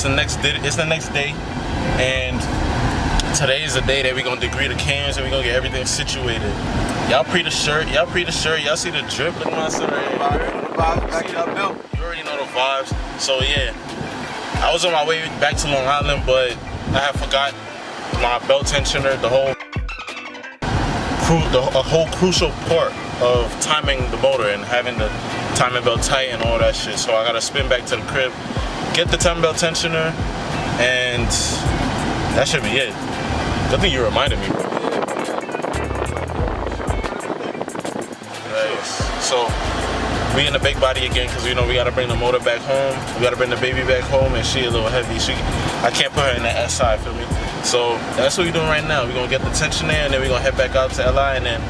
it's the next day, and today is the day that we're gonna degree the cams and we're gonna get everything situated. Y'all pre the shirt, y'all see the drip. Look at my son right here. Back it up, Bill. You already know the vibes. So yeah, I was on my way back to Long Island, but I had forgot my belt tensioner, a whole crucial part of timing the motor and having the timing belt tight and all that shit. So I gotta spin back to the crib, get the timing belt tensioner, and that should be it. Good thing you reminded me, bro. Nice. So we in the big body again because you know we gotta bring the motor back home. We gotta bring the baby back home, and she a little heavy. I can't put her in the SI, feel me? So that's what we're doing right now. We're gonna get the tensioner, and then we're gonna head back out to LI, and then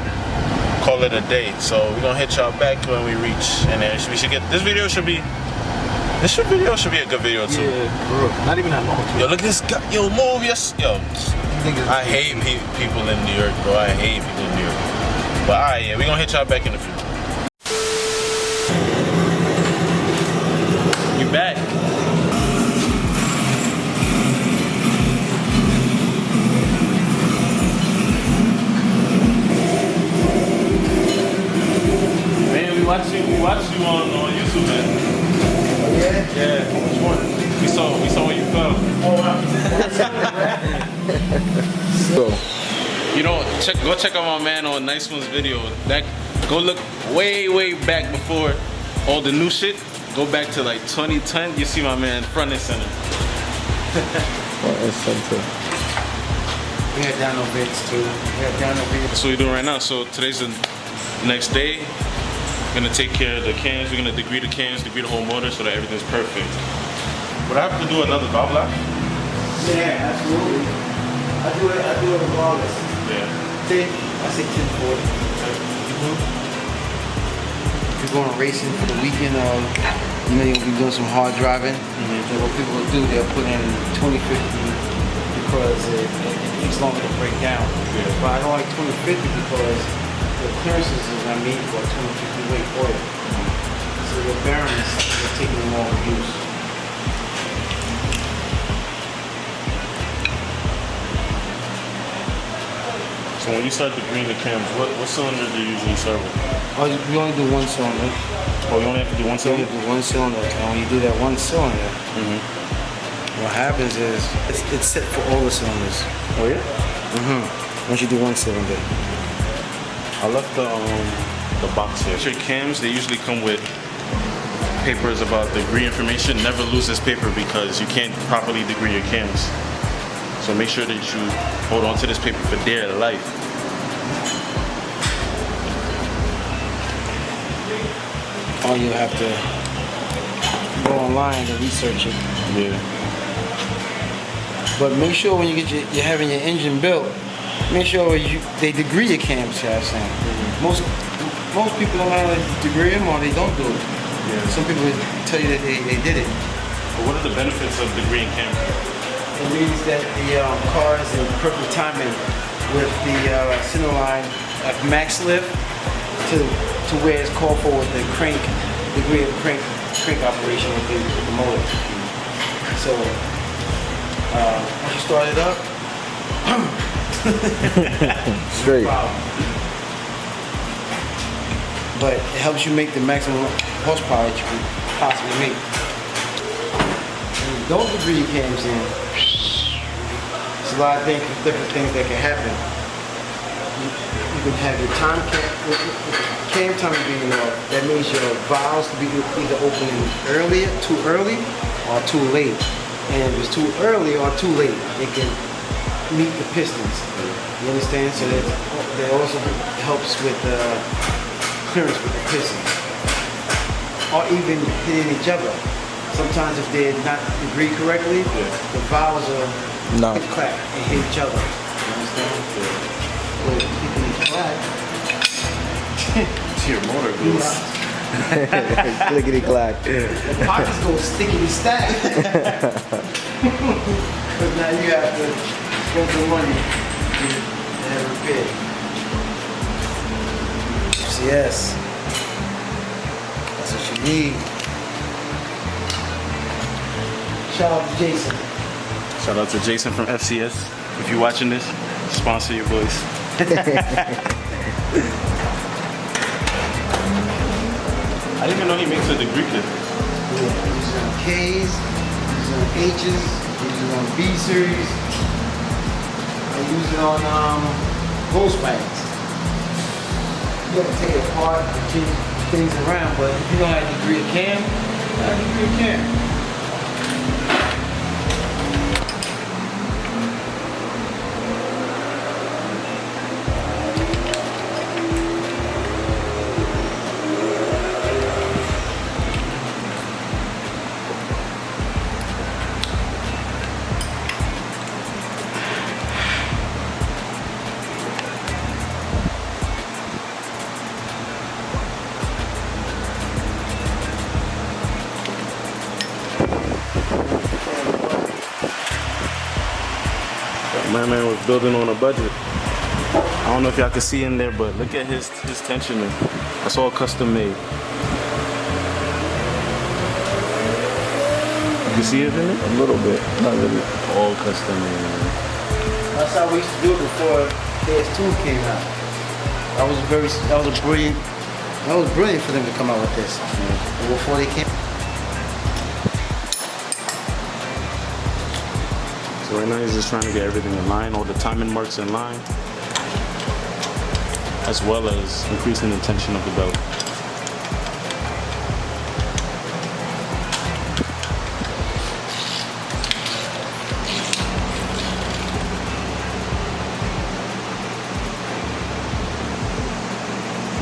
call it a day. So we're gonna hit y'all back when we reach, and then we should get this video should be a good video too. Yeah, bro. Not even that long. Yo, look at this guy. Yo, move, yes. Yo, I hate people in New York, bro. I hate people in New York. But alright, yeah, we're gonna hit y'all back in a few. You back? We watched you on YouTube, man. Oh, yeah? Yeah. Which one? We saw where you fell. Oh, wow. So, you know, go check out my man on Nice One's video. Go look way back before all the new shit. Go back to like 2010. You see my man front and center. Front and center. We had down no vids too. That's what we're doing right now. So today's the next day. We're gonna take care of the cans. We're gonna degree the cans, degree the whole motor so that everything's perfect. Would I have to do another valve lock? Yeah, absolutely. I do it regardless. Yeah. I say 1040. If you're going racing for the weekend, you know you'll be doing some hard driving. And what people will do, they'll put in 2050 because it takes longer to break down. Yeah. But I don't like 2050 because the clearances is I mean for 250 weight oil. So your bearings are taking more use. So when you start degreeing the cams, what cylinder do you usually start with? Oh, we only do one cylinder. Oh, you only have to do one You only cylinder? do one cylinder. And when you do that one cylinder, what happens is it's set for all the cylinders. Oh yeah? Once you do one cylinder. I left the box here. Your cams, they usually come with papers about degree information. Never lose this paper because you can't properly degree your cams. So make sure that you hold on to this paper for dear life. Or you have to go online and research it. Yeah. But make sure when you're having your engine built, make sure they degree your cams, you know what I'm saying? Most people don't know how to degree them or they don't do it. Yeah. Some people will tell you that they did it. But what are the benefits of degreeing cams? It means that the car is in perfect timing with the center line at max lift to where it's called for with the degree of crank operation with the motor. So once you start it up, straight. But it helps you make the maximum horsepower that you can possibly make. When you don't degree your cams in, there's a lot of different things that can happen. You can have your cam timing being off. That means your valves can be either opening too early or too late. And if it's too early or too late, it can meet the pistons. You understand? So that also helps with clearance with the pistons. Or even hitting each other. Sometimes if they're not degreed correctly, the valves are clap and hit each other. You understand? But keeping it flat. To your motor goes. Clickety clack. The pockets go stickety stack. But now you have to spend the money to have repair. Yes. That's what you need. Shout out to Jason. Shout out to Jason from FCS. If you're watching this, sponsor your boys. I didn't even know he makes a degree kit. Yeah, he's on K's, he's on H's, he's on B series. I use it on gold spikes. You gotta take it apart and change things around, but if you don't have a degree of cam, you have a degree of cam. My man was building on a budget. I don't know if y'all can see in there, but look at his tensioning. That's all custom made. You can see it in it? A little bit, not really. All custom made. That's how we used to do it before JHUUU came out. That was brilliant for them to come out with this. Yeah. Before they came. So right now he's just trying to get everything in line, all the timing marks in line, as well as increasing the tension of the belt.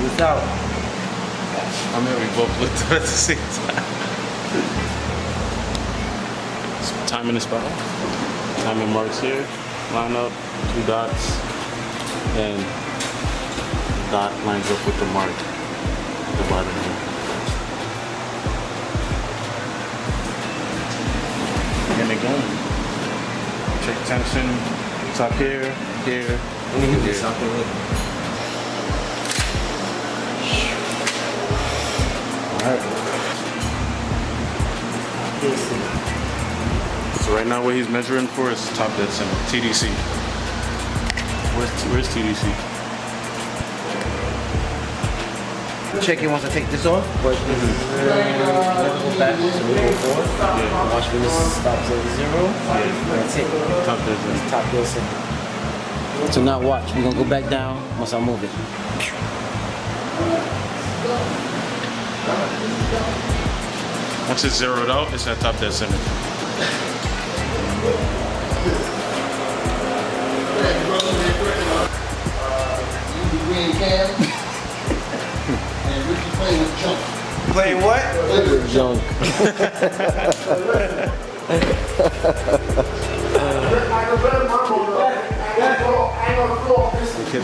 Without. I mean, we both looked at the same time. Timing is spot on. Timing marks here, line up, 2 dots, and the dot lines up with the mark at the bottom here. And they're going. Check tension, top here, here, and here. Alright. So right now what he's measuring for is top dead center, TDC. Where's TDC? Check it once I take this off, but this is go back, so we go forward. Yeah. Watch when this stops at 0. Yeah. That's it. Top dead center. Top dead center. So now watch, we're gonna go back down once I move it. Once it's zeroed out, it's at top dead center. Playing what? Junk.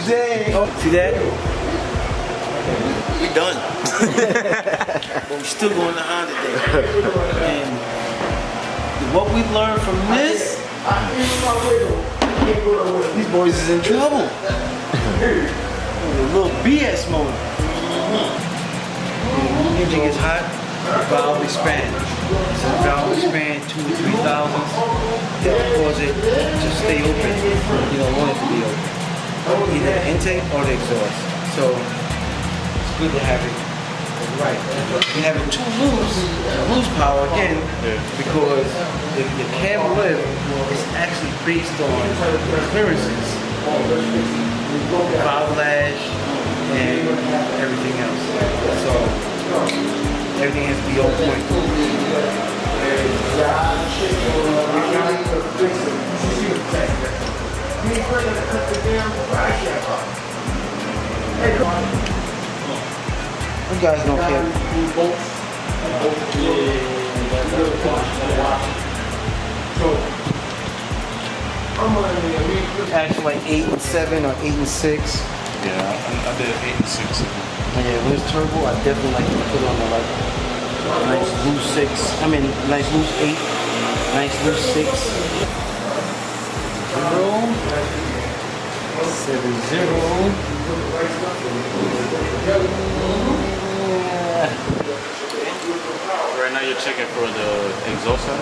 Dang. See that? We done. But we're still going to Honda today. And what we've learned from this, these boys is in trouble. A little BS mode. The engine gets hot, the valve expands. So the valve expands 2 to 3 thousandths. That will cause it to stay open. You don't want it to be open. Either the intake or the exhaust. So it's good to have it right. We have it too loose power again, because the cam lift is actually based on clearances, valve lash, and everything else. So everything has to be on point. You guys don't care. Actually like 8 and 7 or 8 and 6. Yeah, I did 8 and 6. Yeah, when it's turbo, I definitely like to put on the like nice loose 6. I mean, nice loose 8, nice loose 6. 0, 7, 0. right now you're checking for the exhaust side?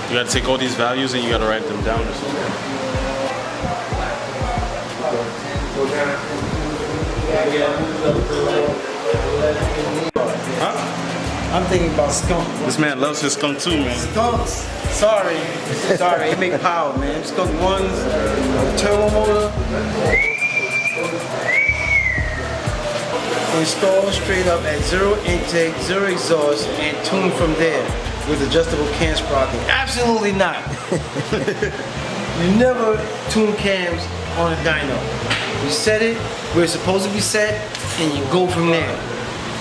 You gotta take all these values and you gotta write them down or something. Huh? I'm thinking about skunk. This man loves his skunk too, man. Skunks. Sorry, it make power, man. Skunk ones, turbo motor. Install straight up at 0 intake, 0 exhaust, and tune from there with adjustable cam sprocket. Absolutely not. You never tune cams on a dyno. You set it where it's supposed to be set, and you go from there.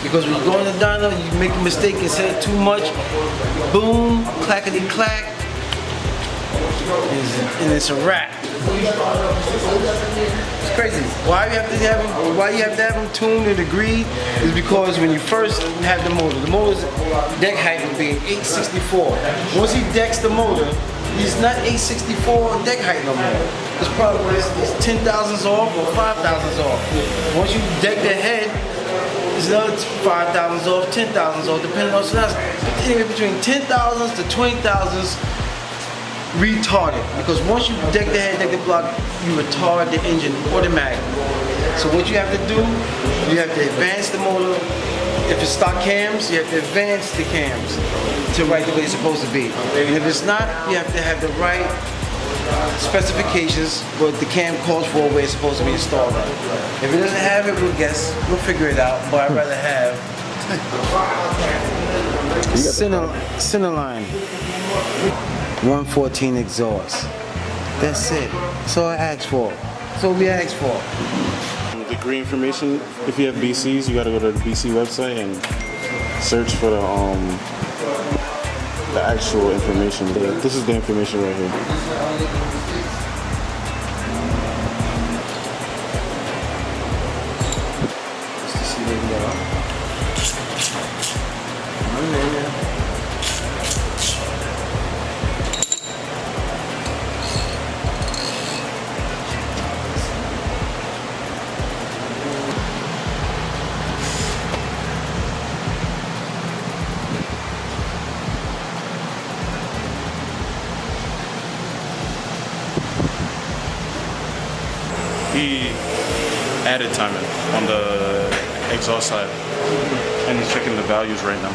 Because when you go on the dyno, you make a mistake and set it too much. Boom, clackety clack, and it's a wrap. It's crazy. Why you have to have them tuned and agreed is because when you first have the motor's deck height will be 864. Once he decks the motor, he's not 864 deck height no more. It's probably it's 10 thousandths off or 5 thousandths off. Once you deck the head, it's another 5 thousandths off, 10 thousandths off, depending on, so that's anywhere between 10 thousandths to 20 thousandths retarded. Because once you deck the head, deck the block, you retard the engine automatically. So what you have to do, you have to advance the motor. If it's stock cams, you have to advance the cams to right the way it's supposed to be. And if it's not, you have to have the right specifications, what the cam calls for, where it's supposed to be installed. If it doesn't have it, we'll figure it out, but I'd rather have Cineline 114 exhaust. That's it. That's all I asked for. That's all we asked for. Degree information, if you have BCs, you gotta go to the BC website and search for the actual information. This is the information right here. Just to see where we are. He added timing on the exhaust side, and he's checking the values right now.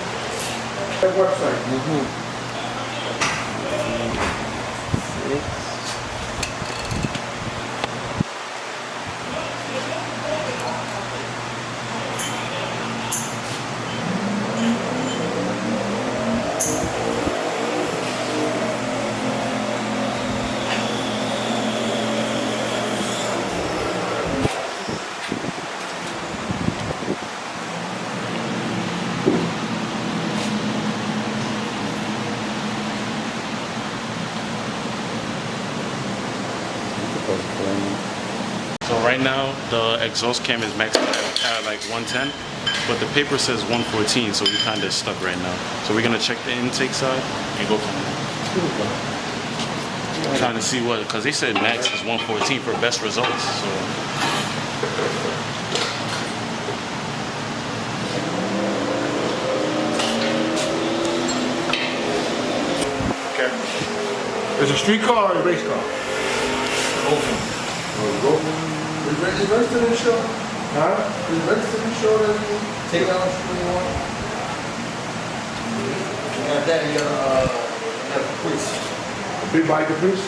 So right now the exhaust cam is maxed at like 110, but the paper says 114, so we're kind of stuck right now. So we're gonna check the intake side and go from there. Trying to see what, because they said max is 114 for best results. So. Okay. Is it a street car or a race car? Open. Is registered insurance? Huh? Is registered insurance? Take out when you want. You got that, you got Caprice. A big bike Caprice? Yeah.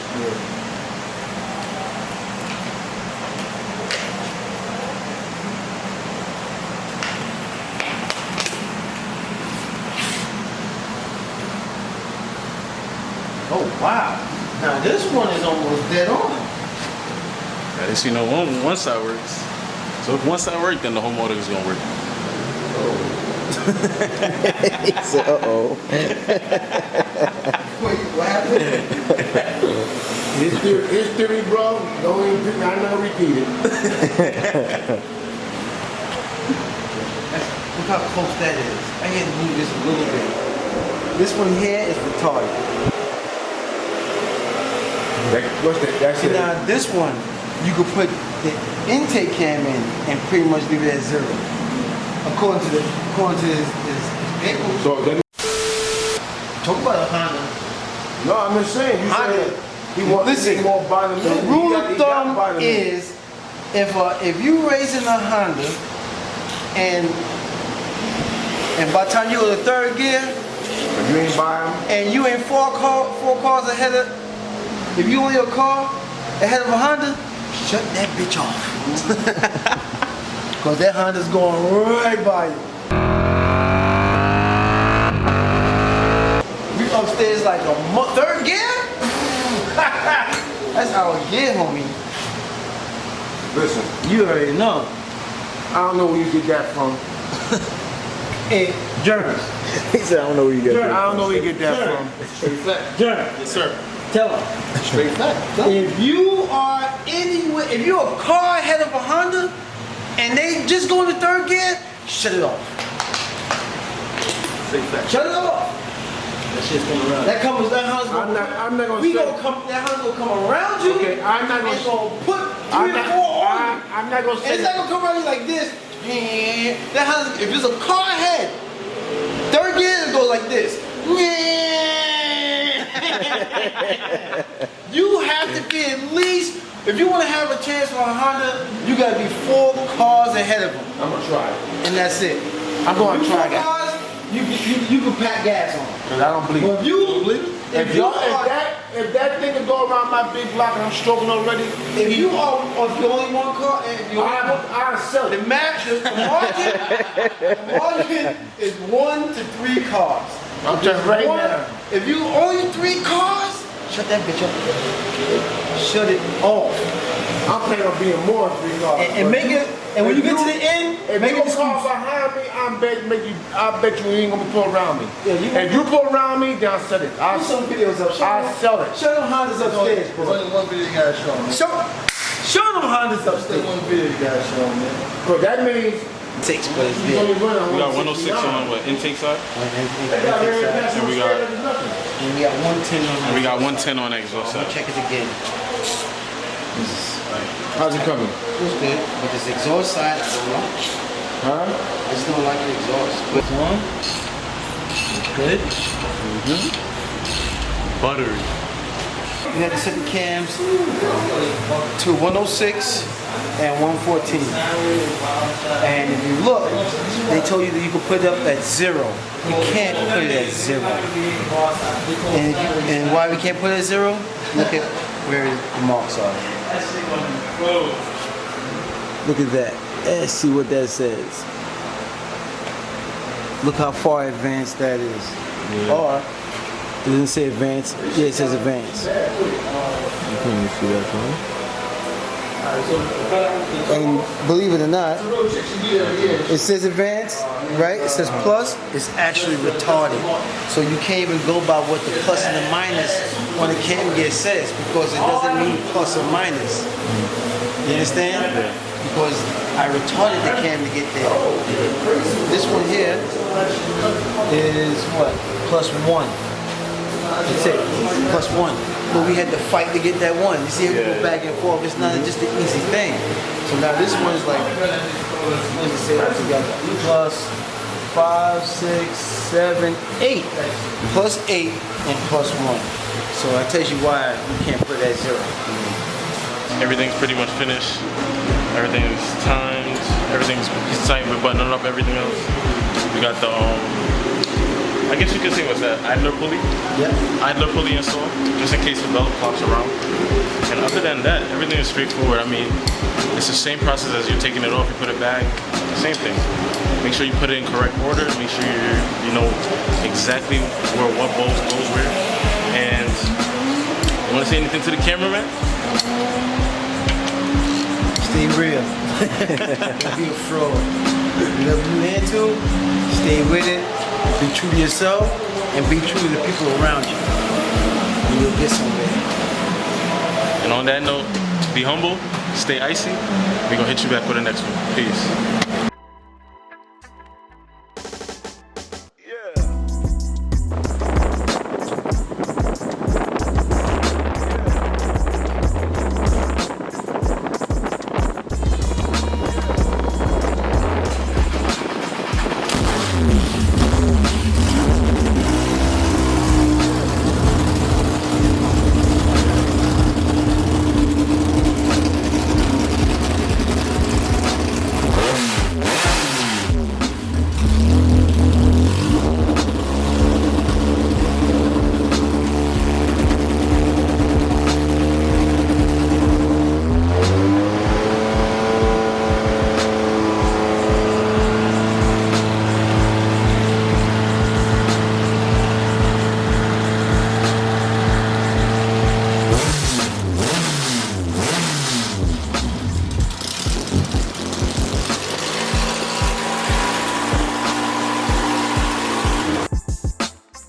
Oh wow! Now this one is almost dead on. At least you know one side works. So if one side works, then the whole motor is gonna work. He said, uh-oh. Wait, what happened? His theory, bro, don't even, I'm not repeat it. Look how close that is. I had to move this a little bit. This one here is retarded. What's that? That's See, it. now this one, you could put the intake cam in and pretty much leave it at 0. According to his paper. So then, Talk about a Honda. no, I'm just saying. You Honda. said he won't buy them. The rule of thumb is if you raising a Honda and by the time you go to 3rd gear If you ain't buy them, and you ain't four cars ahead of, if you only a car ahead of a Honda, shut that bitch off. Cause that Honda's going right by you. We upstairs like a 3rd gear? That's our gear, homie. listen. You already know. I don't know where you get that from. Hey, Jervis. He said, I don't know where you got I that. don't know where you get that from. Straight fact. Jervis. Yes, sir. Tell him. Straight fact. If you are anywhere, if you're a car ahead of a Honda and they just go into 3rd gear, shut it off. Straight fact. Shut it off. That shit's coming around. That Honda's I'm gonna, not gonna we say. gonna come, that Honda's gonna come around you. Okay, I'm not It's gonna. gonna put 3 or 4 on you. I'm not gonna And say. it's not gonna come around you like this. That Honda, if it's a car ahead, 3rd gear, it goes like this. You have to be at least, if you want to have a chance for a Honda, you gotta be 4 cars ahead of them, I'm gonna try it. and that's it. I'm gonna You try 4 that. cars, you can pack gas on. Cause I don't believe But it. if you, If that thing can go around my big block and I'm stroking already, if you only one car, and if you only one, I'll sell the it. max, the margin is 1 to 3 cars. I'm just right now. If you only 3 cars, shut that bitch up. Shut it off. I'm planning on being more than 3 cars. And make it. And when you get to the end, if make you it car excuse. behind me, I bet you ain't gonna pull around me. Yeah, you if you pull around me, then I'll sell it. Put some videos up. I'll sell it. Show them Hondas upstairs, bro. Only one video you gotta show, man. Show them Hondas Only upstairs. one video you gotta show, man. But that means Takes, but it's you big. only run on We got 106 on what, intake side? They got very fast And we got- nothing. And we got 110 on. And we got 110 on exhaust I'm side. gonna check it again. How's it coming? It's good, but this exhaust side, I don't know. Huh? I just don't like the exhaust. But on. Good. Buttery. We have to set the cams to 106 and 114. And if you look, they told you that you could put it up at 0. You can't put it at 0. And why we can't put it at 0? Look at where the marks are. Look at that. Let's see what that says. Look how far advanced that is. Yeah. Or, it doesn't say advanced. Yeah, it says advanced. You can't see that, man. And believe it or not, it says advanced, right? It says plus. It's actually retarded. So you can't even go by what the plus and the minus on the cam gear says, because it doesn't mean plus or minus. You understand? Because I retarded the cam to get there. This one here is what? +1. That's it. +1. But we had to fight to get that 1. You see how we go back and forth. It's not just an easy thing. So now this one is like, let's just say it together. +5, 6, 7, 8. +8 and +1. So that tells you why you can't put that 0. Everything's pretty much finished. Everything is timed. Everything's tight. We're buttoning up everything else. We got the I guess you could say what's that? Idler pulley? Yeah. Idler pulley installed, just in case the belt flops around. And other than that, everything is straightforward. I mean, it's the same process as you're taking it off, you put it back, same thing. Make sure you put it in correct order, make sure you know exactly where what bolt goes where. And you wanna say anything to the cameraman? Stay real. Don't be a fraud. Whatever you into, stay with it. Be true to yourself and be true to the people around you. And you'll get somewhere. And on that note, be humble, stay icy. We're gonna hit you back with the next one. Peace.